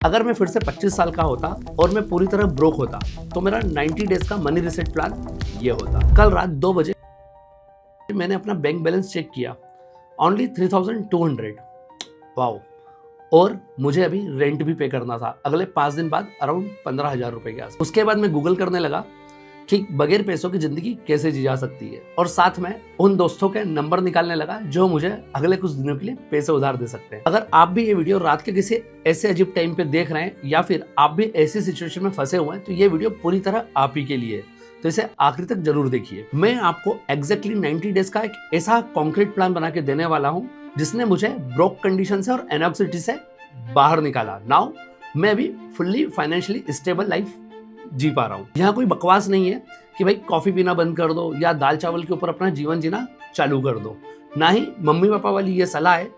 अगर मैं फिर से 25 साल का होता और मैं पूरी तरह ब्रोक होता तो मेरा 90 डेज का मनी रिसेट प्लान ये होता। कल रात 2 बजे मैंने अपना बैंक बैलेंस चेक किया, ओनली 3200। वाओ। और मुझे अभी रेंट भी पे करना था अगले 5 दिन बाद अराउंड 15,000 रुपए के आसपास। उसके बाद मैं गूगल करने लगा कि बगैर पैसों की जिंदगी कैसे जी जा सकती है, और साथ में उन दोस्तों के नंबर निकालने लगा जो मुझे अगले कुछ दिनों के लिए पैसे उधार दे सकते हैं। अगर आप भी ये वीडियो रात के किसी ऐसे अजीब टाइम पे देख रहे हैं या फिर आप भी ऐसी सिचुएशन में फंसे हुए हैं तो ये वीडियो पूरी तरह आप ही के लिए है, तो इसे आखिरी तक जरूर देखिए। मैं आपको एग्जैक्टली 90 डेज का एक ऐसा कॉन्क्रीट प्लान बना के देने वाला हूँ जिसने मुझे ब्रोक कंडीशन से और एनऑक्सिटी से बाहर निकाला। नाउ मैं अभी फुल्ली फाइनेंशियली स्टेबल लाइफ जी पा रहा हूँ। यहाँ कोई बकवास नहीं है कि भाई कॉफी पीना बंद कर दो या दाल चावल के ऊपर अपना जीवन जीना चालू कर दो। ना ही मम्मी पापा वाली ये सलाह है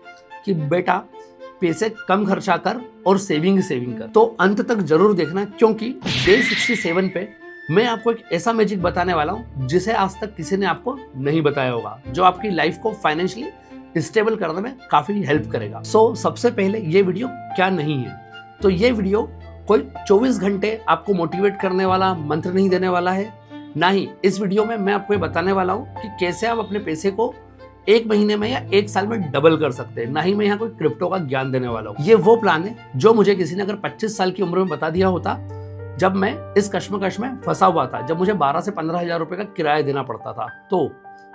कि बेटा पैसे कम खर्चा कर और सेविंग कर। तो अंत तक जरूर देखना, क्योंकि डे 67 पे मैं आपको एक ऐसा मैजिक बताने वाला हूँ जिसे आज तक किसी ने आपको नहीं बताया होगा, जो आपकी लाइफ को फाइनेंशियली स्टेबल करने में काफी हेल्प करेगा। सो सबसे पहले ये वीडियो क्या नहीं है, तो ये वीडियो कोई 24 घंटे आपको मोटिवेट करने वाला मंत्र नहीं देने वाला है। ना ही इस वीडियो में मैं आपको ये बताने वाला हूँ कि कैसे आप अपने पैसे को 1 महीने में या 1 साल में डबल कर सकते हैं। ना ही मैं यहाँ कोई क्रिप्टो का ज्ञान देने वाला हूँ। ये वो प्लान है जो मुझे किसी ने अगर 25 साल की उम्र में बता दिया होता, जब मैं इस कश्मकश में फंसा हुआ था, जब मुझे 12 से 15,000 रुपए का किराया देना पड़ता था, तो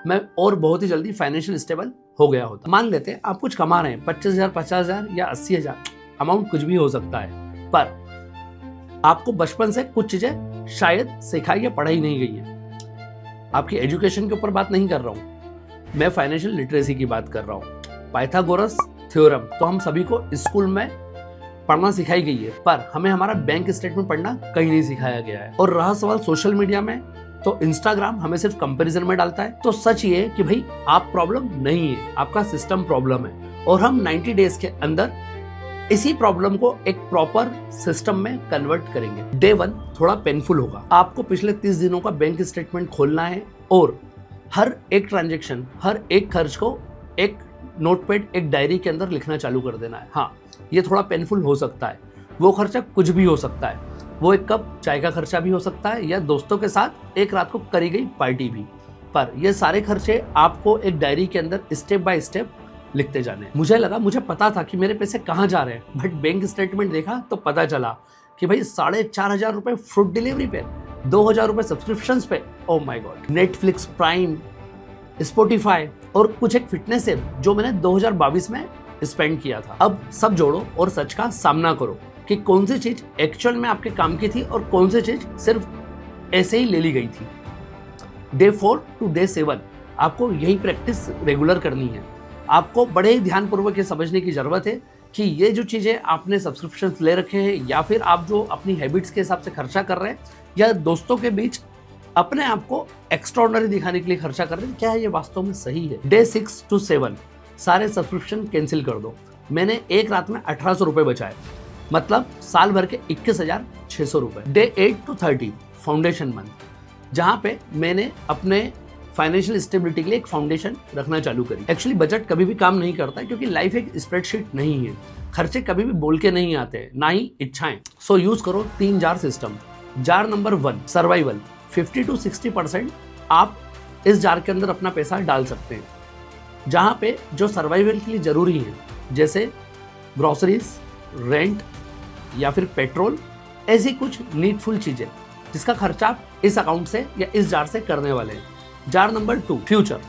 मैं और बहुत ही जल्दी फाइनेंशियल स्टेबल हो गया होता। मान लेते हैं आप कुछ कमा रहे हैं, 25,000, 50,000 या 80,000, अमाउंट कुछ भी हो सकता है, पर आपको बचपन से कुछ चीजें शायद सिखाई या पढ़ाई नहीं गई है। आपकी एजुकेशन के ऊपर बात नहीं कर रहा हूं, मैं फाइनेंशियल लिटरेसी की बात कर रहा हूं। पाइथागोरस थ्योरम तो हम सभी को स्कूल में पढ़ना सिखाई गई है, पर हमें हमारा बैंक स्टेटमेंट पढ़ना कहीं नहीं सिखाया गया है। और रहा सवाल सोशल मीडिया में, तो इंस्टाग्राम हमें सिर्फ कंपैरिजन में डालता है। तो सच ये है कि भाई आप प्रॉब्लम नहीं है, आपका सिस्टम प्रॉब्लम है, और हम 90 डेज के अंदर इसी प्रॉब्लम को एक प्रॉपर सिस्टम में कन्वर्ट करेंगे। डे 1 थोड़ा पेनफुल होगा। आपको पिछले 30 दिनों का बैंक स्टेटमेंट खोलना है और हर एक ट्रांजैक्शन, हर एक खर्च को एक नोटपैड, एक डायरी के अंदर लिखना चालू कर देना है। हाँ, ये थोड़ा पेनफुल हो सकता है। वो खर्चा कुछ भी हो सकता है, वो एक कप चाय का खर्चा भी हो सकता है या दोस्तों के साथ एक रात को करी गई पार्टी भी। पर ये सारे खर्चे आपको एक डायरी के अंदर स्टेप बाय स्टेप लिखते जाने। मुझे पता था कि मेरे पैसे कहाँ जा रहे हैं, बट बैंक स्टेटमेंट देखा तो पता चला कि भाई 4,500 रुपए फूड डिलीवरी पे, 2,000 रुपए सब्सक्रिप्शंस पे, oh my God, Netflix, prime, Spotify और कुछ एक फिटनेस ऐप जो मैंने 2022 में स्पेंड किया था। अब सब जोड़ो और सच का सामना करो कि कौन सी चीज एक्चुअल में आपके काम की थी और कौन सी चीज सिर्फ ऐसे ही ले ली गई थी। डे 4 टू डे 7 आपको यही प्रैक्टिस रेगुलर करनी है। आपको बड़े ही ध्यानपूर्वक ये समझने की जरूरत है कि ये जो चीजें आपने सब्सक्रिप्शन ले रखे हैं या फिर आप जो अपनी हैबिट्स के हिसाब से खर्चा कर रहे हैं या दोस्तों के बीच अपने आप को एक्स्ट्राऑर्डिनरी दिखाने के लिए खर्चा कर रहे हैं, क्या ये वास्तव में सही है। डे 6 टू 7 सारे सब्सक्रिप्शन कैंसिल कर दो। मैंने एक रात में 1,800 रुपए बचाए, मतलब साल भर के 21,600 रुपए। डे 8 टू 30 फाउंडेशन मंथ, जहां पे मैंने अपने फाइनेंशियल स्टेबिलिटी के लिए एक फाउंडेशन रखना चालू करी। एक्चुअली बजट कभी भी काम नहीं करता है, क्योंकि लाइफ एक स्प्रेडशीट नहीं है। खर्चे कभी भी बोल के नहीं आते हैं, ना ही इच्छाएं। सो यूज करो 3 jar system. Jar number 1 survival, 50 to 60% आप इस जार के अंदर अपना पैसा डाल सकते हैं, जहां पे जो सर्वाइवल के लिए जरूरी है, जैसे ग्रोसरीज, रेंट या फिर पेट्रोल, ऐसी कुछ नीडफुल चीजें जिसका खर्चा आप इस अकाउंट से या इस जार से करने वाले हैं। Jar number 2 future,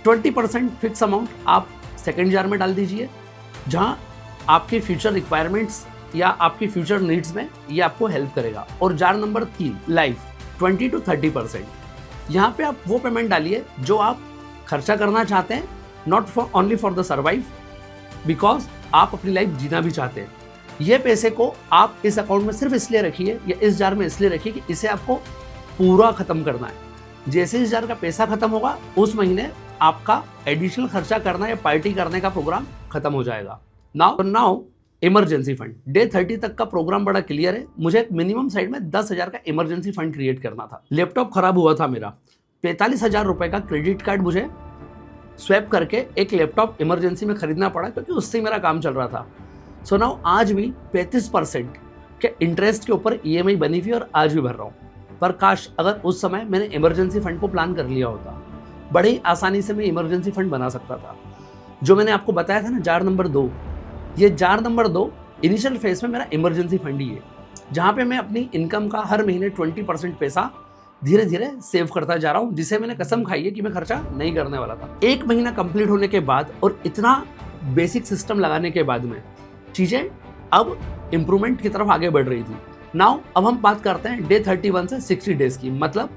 20% fix amount आप सेकंड जार में डाल दीजिए, जहां आपके फ्यूचर रिक्वायरमेंट्स या आपकी फ्यूचर नीड्स में ये आपको हेल्प करेगा। और जार नंबर 3 लाइफ, 20 to 30%, यहाँ पे आप वो पेमेंट डालिए जो आप खर्चा करना चाहते हैं, not for only for the survive, because आप अपनी लाइफ जीना भी चाहते हैं। ये पैसे को आप इस अकाउंट में सिर्फ इसलिए रखिए या इस जार में इसलिए रखिए कि इसे आपको पूरा खत्म करना है। जैसे इस जार का पैसा खत्म होगा, उस महीने आपका एडिशनल खर्चा करना या पार्टी करने का प्रोग्राम खत्म हो जाएगा। नाउ इमरजेंसी फंड, डे 30 तक का प्रोग्राम बड़ा क्लियर है। मुझे एक मिनिमम साइड में 10,000 का इमरजेंसी फंड क्रिएट करना था। लैपटॉप खराब हुआ था मेरा, 45,000 रुपए का क्रेडिट कार्ड मुझे स्वैप करके एक लैपटॉप इमरजेंसी में खरीदना पड़ा, क्योंकि उससे मेरा काम चल रहा था। सो नाउ आज भी 35% के इंटरेस्ट के ऊपर EMI बनी हुई और आज भी भर रहा हूँ। पर काश अगर उस समय मैंने इमरजेंसी फंड को प्लान कर लिया होता, बड़े ही आसानी से मैं इमरजेंसी फंड बना सकता था। जो मैंने आपको बताया था ना, जार नंबर 2, ये जार नंबर 2 इनिशियल फेज में मेरा इमरजेंसी फंड ही है, जहाँ पे मैं अपनी इनकम का हर महीने 20% पैसा धीरे धीरे सेव करता जा रहा हूँ, जिसे मैंने कसम खाई है कि मैं खर्चा नहीं करने वाला था। 1 महीना कंप्लीट होने के बाद और इतना बेसिक सिस्टम लगाने के बाद में चीज़ें अब इम्प्रूवमेंट की तरफ आगे बढ़ रही थी। नाउ अब हम बात करते हैं डे 31 से 60 डेज की, मतलब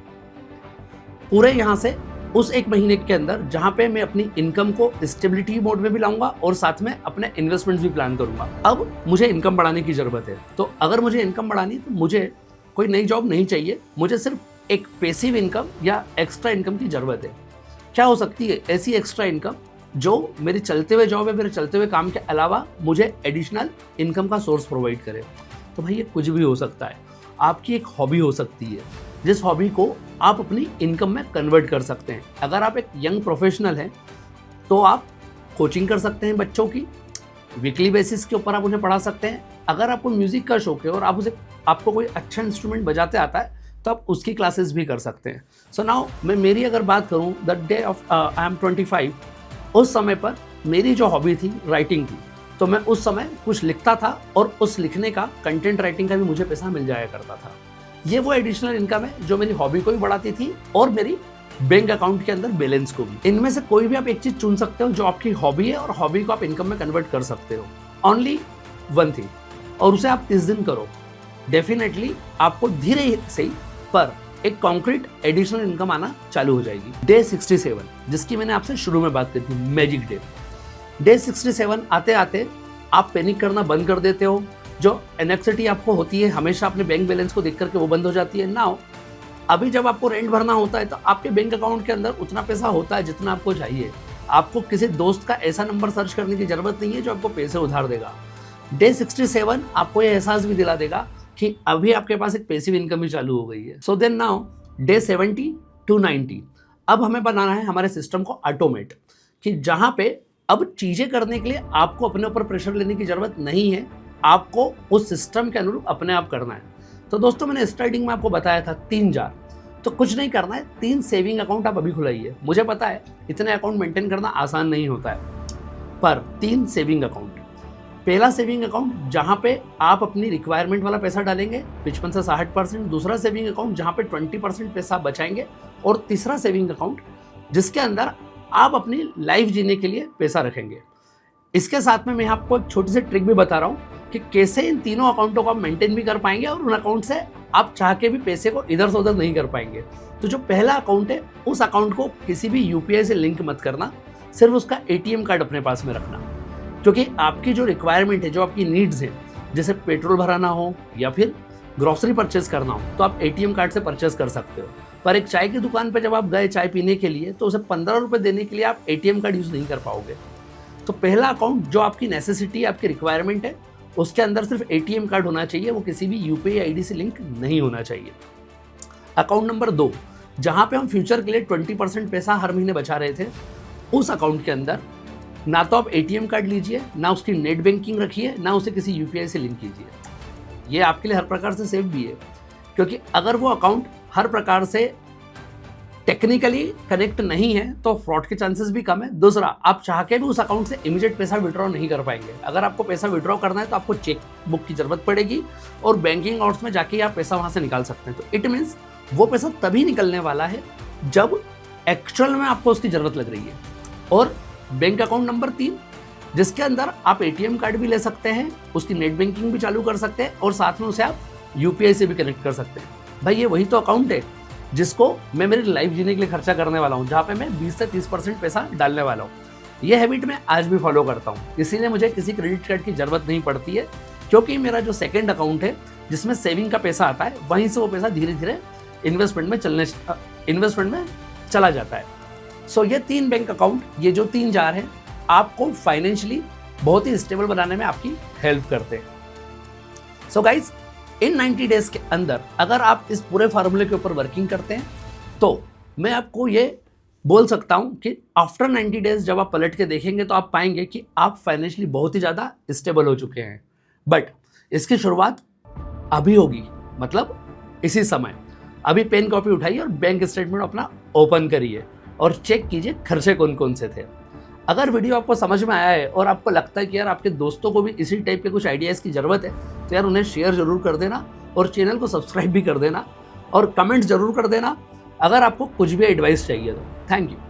पूरे यहाँ से उस 1 महीने के अंदर जहाँ पे मैं अपनी इनकम को स्टेबिलिटी मोड में भी लाऊंगा और साथ में अपने इन्वेस्टमेंट्स भी प्लान करूंगा। अब मुझे इनकम बढ़ाने की ज़रूरत है, तो अगर मुझे इनकम बढ़ानी तो मुझे कोई नई जॉब नहीं चाहिए, मुझे सिर्फ एक पैसिव इनकम या एक्स्ट्रा इनकम की ज़रूरत है। क्या हो सकती है ऐसी एक्स्ट्रा इनकम जो मेरे चलते हुए जॉब है, मेरे चलते हुए काम के अलावा मुझे एडिशनल इनकम का सोर्स प्रोवाइड करे? तो भाई ये कुछ भी हो सकता है। आपकी एक हॉबी हो सकती है, जिस हॉबी को आप अपनी इनकम में कन्वर्ट कर सकते हैं। अगर आप एक यंग प्रोफेशनल हैं तो आप कोचिंग कर सकते हैं बच्चों की, वीकली बेसिस के ऊपर आप उन्हें पढ़ा सकते हैं। अगर आपको म्यूज़िक का शौक है और आपको कोई अच्छा इंस्ट्रूमेंट बजाते आता है तो आप उसकी क्लासेस भी कर सकते हैं। सो नाउ मैं मेरी अगर बात करूं, the day of I am 25, उस समय पर मेरी जो हॉबी थी राइटिंग थी, तो मैं उस समय कुछ लिखता था और उस लिखने का, कंटेंट राइटिंग का भी मुझे पैसा मिल जाया करता था। ये वो एडिशनल इनकम है जो मेरी हॉबी को भी बढ़ाती थी और मेरी बैंक अकाउंट के अंदर बैलेंस को भी। इनमें से कोई भी आप एक चीज चुन सकते हो जो आपकी हॉबी है और हॉबी को आप इनकम में कन्वर्ट कर सकते हो। ओनली वन थिंग, और उसे आप 30 दिन करो। डेफिनेटली आपको धीरे से पर एक कॉन्क्रीट एडिशनल इनकम आना चालू हो जाएगी। डे 67, जिसकी मैंने आपसे शुरू में बात की थी, मैजिक डे। डे 67 आते आते आप पैनिक करना बंद कर देते हो। जो एनेक्सिटी आपको होती है हमेशा अपने बैंक बैलेंस को देख करके, वो बंद हो जाती है। नाउ अभी जब आपको रेंट भरना होता है तो आपके बैंक अकाउंट के अंदर उतना पैसा होता है जितना आपको चाहिए। आपको किसी दोस्त का ऐसा नंबर सर्च करने की जरूरत नहीं है जो आपको पैसे उधार देगा। डे 67 आपको ये एहसास भी दिला देगा कि अभी आपके पास एक पैसिव इनकम भी चालू हो गई है। So then now day 70 to 90, अब हमें बनाना है हमारे सिस्टम को ऑटोमेट, कि जहां पे अब चीजें करने के लिए आपको अपने ऊपर प्रेशर लेने की जरूरत नहीं है, आपको उस सिस्टम के अनुरूप अपने आप करना है। तो दोस्तों मैंने स्टार्टिंग में आपको बताया था 3 जार, तो कुछ नहीं करना है, 3 सेविंग अकाउंट आप अभी खुलाइए। मुझे पता है इतने अकाउंट मेंटेन करना आसान नहीं होता है, पर 3 सेविंग अकाउंट। पहला सेविंग अकाउंट जहां पे आप अपनी रिक्वायरमेंट वाला पैसा डालेंगे 55 से 60%, दूसरा सेविंग अकाउंट जहां पे 20% पैसा बचाएंगे, और तीसरा सेविंग अकाउंट जिसके अंदर आप अपनी लाइफ जीने के लिए पैसा रखेंगे। इसके साथ में मैं आपको एक छोटी सी ट्रिक भी बता रहा हूं कि कैसे इन तीनों अकाउंटों को आप मेंटेन भी कर पाएंगे और उन अकाउंट से आप चाह के भी पैसे को इधर से उधर नहीं कर पाएंगे। तो जो पहला अकाउंट है उस अकाउंट को किसी भी UPI से लिंक मत करना, सिर्फ उसका ATM कार्ड अपने पास में रखना, क्योंकि आपकी जो रिक्वायरमेंट है, जो आपकी नीड्स हैं, जैसे पेट्रोल भराना हो या फिर ग्रोसरी परचेज करना हो, तो आप ATM कार्ड से परचेज कर सकते हो। पर एक चाय की दुकान पर जब आप गए चाय पीने के लिए तो उसे 15 रुपये देने के लिए आप ATM कार्ड यूज़ नहीं कर पाओगे। तो पहला अकाउंट जो आपकी नेसेसिटी, आपकी रिक्वायरमेंट है, उसके अंदर सिर्फ ATM कार्ड होना चाहिए, वो किसी भी UPI ID से लिंक नहीं होना चाहिए। अकाउंट नंबर 2, जहाँ पे हम फ्यूचर के लिए 20% पैसा हर महीने बचा रहे थे, उस अकाउंट के अंदर ना तो आप ATM कार्ड लीजिए, ना उसकी नेट बैंकिंग रखिए, ना उसे किसी UPI से लिंक कीजिए। ये आपके लिए हर प्रकार से सेफ भी है, क्योंकि अगर वो अकाउंट हर प्रकार से टेक्निकली कनेक्ट नहीं है तो फ्रॉड के चांसेस भी कम है। दूसरा, आप चाह के भी उस अकाउंट से इमीडिएट पैसा विड्रॉ नहीं कर पाएंगे। अगर आपको पैसा विड्रॉ करना है तो आपको चेक बुक की जरूरत पड़ेगी और बैंकिंग अकाउंट्स में जाके आप पैसा वहां से निकाल सकते हैं। तो इट मीन्स वो पैसा तभी निकलने वाला है जब एक्चुअल में आपको उसकी जरूरत लग रही है। और बैंक अकाउंट नंबर 3, जिसके अंदर आप ATM कार्ड भी ले सकते हैं, उसकी नेट बैंकिंग भी चालू कर सकते हैं और साथ में उसे आप UPI से भी कनेक्ट कर सकते हैं। भाई ये वही तो अकाउंट है जिसको मैं मेरी लाइफ जीने के लिए खर्चा करने वाला हूँ, जहाँ पे मैं 20 से 30% पैसा डालने वाला हूँ। ये हैबिट मैं आज भी फॉलो करता हूँ, इसीलिए मुझे किसी क्रेडिट कार्ड की जरूरत नहीं पड़ती है, क्योंकि मेरा जो सेकंड अकाउंट है जिसमें सेविंग का पैसा आता है, वहीं से वो पैसा धीरे धीरे इन्वेस्टमेंट में चला जाता है। सो ये 3 बैंक अकाउंट, ये जो 3 जार हैं, आपको फाइनेंशियली बहुत ही स्टेबल बनाने में आपकी हेल्प करते हैं। सो गाइज, इन 90 डेज के अंदर अगर आप इस पूरे फार्मूले के ऊपर वर्किंग करते हैं तो मैं आपको ये बोल सकता हूँ कि आफ्टर 90 डेज जब आप पलट के देखेंगे तो आप पाएंगे कि आप फाइनेंशियली बहुत ही ज़्यादा स्टेबल हो चुके हैं। बट इसकी शुरुआत अभी होगी, मतलब इसी समय। अभी पेन कॉपी उठाइए और बैंक स्टेटमेंट अपना ओपन करिए और चेक कीजिए खर्चे कौन कौन से थे। अगर वीडियो आपको समझ में आया है और आपको लगता है कि यार आपके दोस्तों को भी इसी टाइप के कुछ आइडियाज़ की ज़रूरत है, तो यार उन्हें शेयर ज़रूर कर देना और चैनल को सब्सक्राइब भी कर देना और कमेंट ज़रूर कर देना अगर आपको कुछ भी एडवाइस चाहिए तो। Thank you.